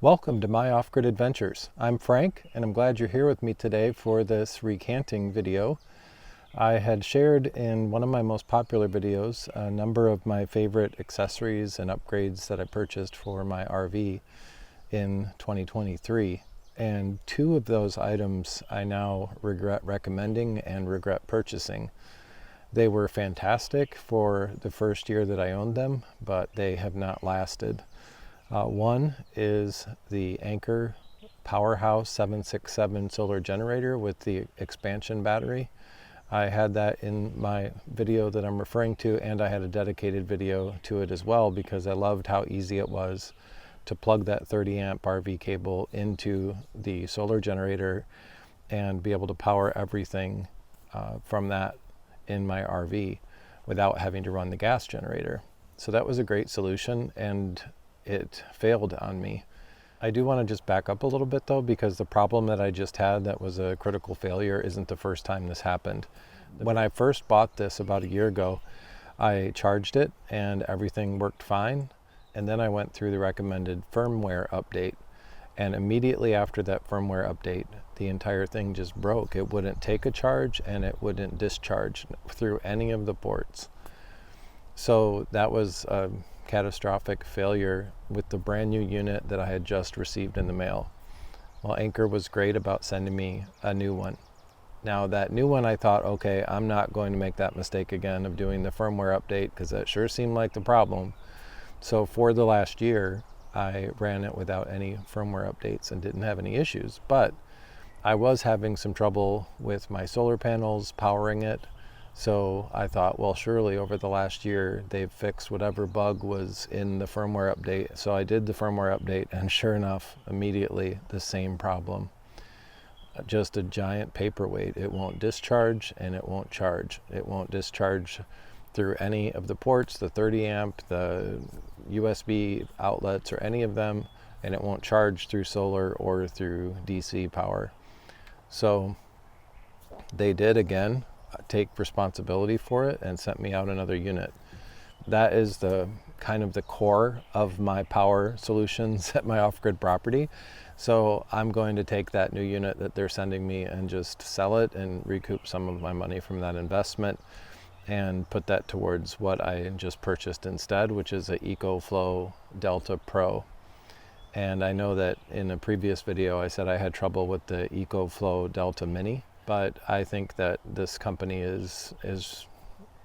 Welcome to my off-grid adventures. I'm Frank, and I'm glad you're here with me today for this recanting video. I had shared in one of my most popular videos a number of my favorite accessories and upgrades that I purchased for my RV in 2023. And two of those items I now regret recommending and regret purchasing. They were fantastic for the first year that I owned them, but they have not lasted. One is the Anker Powerhouse 767 solar generator with the expansion battery. I had that in my video that I'm referring to, and I had a dedicated video to it as well because I loved how easy it was to plug that 30 amp RV cable into the solar generator and be able to power everything from that in my RV without having to run the gas generator. So that was a great solution, and it failed on me. I do want to just back up a little bit though, because the problem that I just had that was a critical failure isn't the first time this happened. When I first bought this about a year ago, I charged it and everything worked fine. And then I went through the recommended firmware update. And immediately after that firmware update, the entire thing just broke. It wouldn't take a charge and it wouldn't discharge through any of the ports. So that was a catastrophic failure with the brand new unit that I had just received in the mail. Well, Anker was great about sending me a new one. Now that new one, I thought, okay, I'm not going to make that mistake again of doing the firmware update because that sure seemed like the problem. So for the last year, I ran it without any firmware updates and didn't have any issues, but I was having some trouble with my solar panels powering it. So I thought, well, surely over the last year, they've fixed whatever bug was in the firmware update. So I did the firmware update, and sure enough, immediately the same problem. Just a giant paperweight. It won't discharge and it won't charge. It won't discharge through any of the ports, the 30 amp, the USB outlets, or any of them, and it won't charge through solar or through DC power. So they did again take responsibility for it and sent me out another unit. That is the kind of the core of my power solutions at my off-grid property. So I'm going to take that new unit that they're sending me and just sell it and recoup some of my money from that investment and put that towards what I just purchased instead, which is an EcoFlow Delta Pro. And I know that in a previous video I said I had trouble with the EcoFlow Delta Mini, but I think that this company is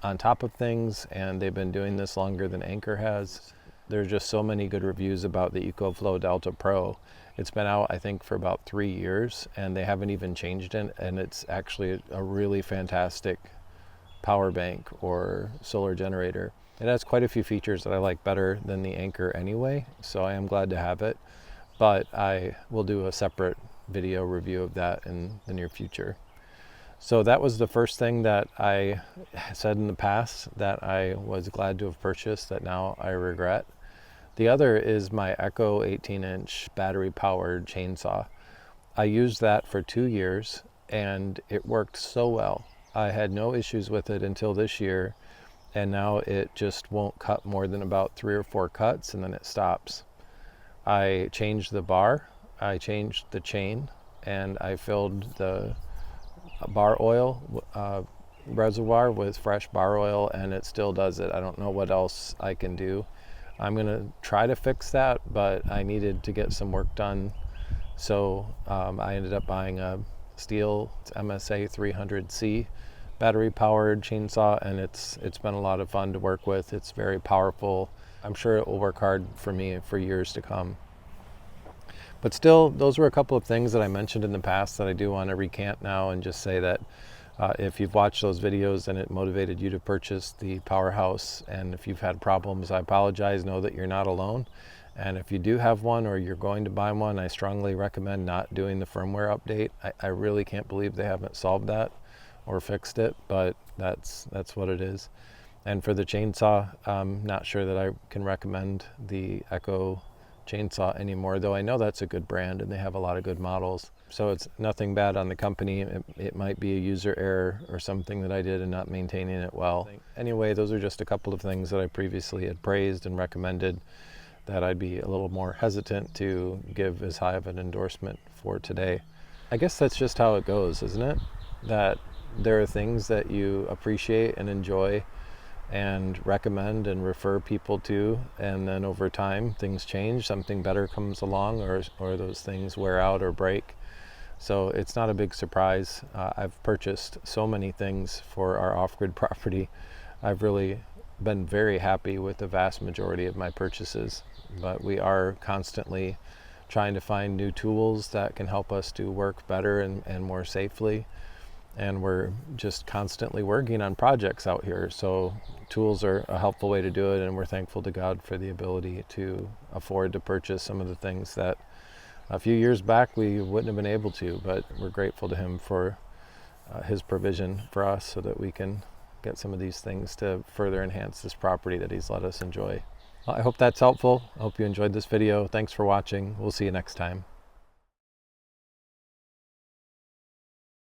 on top of things, and they've been doing this longer than Anker has. There's just so many good reviews about the EcoFlow Delta Pro. It's been out, I think, for about 3 years, and they haven't even changed it, and it's actually a really fantastic power bank or solar generator. It has quite a few features that I like better than the Anker anyway, so I am glad to have it, but I will do a separate video review of that in the near future. So that was the first thing that I said in the past that I was glad to have purchased that now I regret. The other is my Echo 18-inch battery-powered chainsaw. I used that for 2 years and it worked so well. I had no issues with it until this year, and now it just won't cut more than about 3 or 4 cuts and then it stops. I changed the bar, I changed the chain, and I filled the bar oil reservoir with fresh bar oil, and it still does it. I don't know what else I can do. I'm gonna try to fix that, but I needed to get some work done, so I ended up buying a Stihl MSA 300C battery powered chainsaw, and it's been a lot of fun to work with. It's very powerful. I'm sure it will work hard for me for years to come. But still, those were a couple of things that I mentioned in the past that I do want to recant now and just say that if you've watched those videos and it motivated you to purchase the Powerhouse, and if you've had problems, I apologize. Know that you're not alone. And if you do have one or you're going to buy one, I strongly recommend not doing the firmware update. I really can't believe they haven't solved that or fixed it, but that's what it is. And for the chainsaw, I'm not sure that I can recommend the Echo chainsaw anymore, though I know that's a good brand and they have a lot of good models. So it's nothing bad on the company. It might be a user error or something that I did in not maintaining it well. Anyway, those are just a couple of things that I previously had praised and recommended that I'd be a little more hesitant to give as high of an endorsement for today. I guess that's just how it goes, isn't it? That there are things that you appreciate and enjoy and recommend and refer people to, and then over time things change, something better comes along, or those things wear out or break. So it's not a big surprise. I've purchased so many things for our off-grid property. I've really been very happy with the vast majority of my purchases, but we are constantly trying to find new tools that can help us do work better and more safely. And we're just constantly working on projects out here. So tools are a helpful way to do it, and we're thankful to God for the ability to afford to purchase some of the things that a few years back we wouldn't have been able to, but we're grateful to Him for His provision for us so that we can get some of these things to further enhance this property that He's let us enjoy. I hope that's helpful. I hope you enjoyed this video. Thanks for watching. We'll see you next time.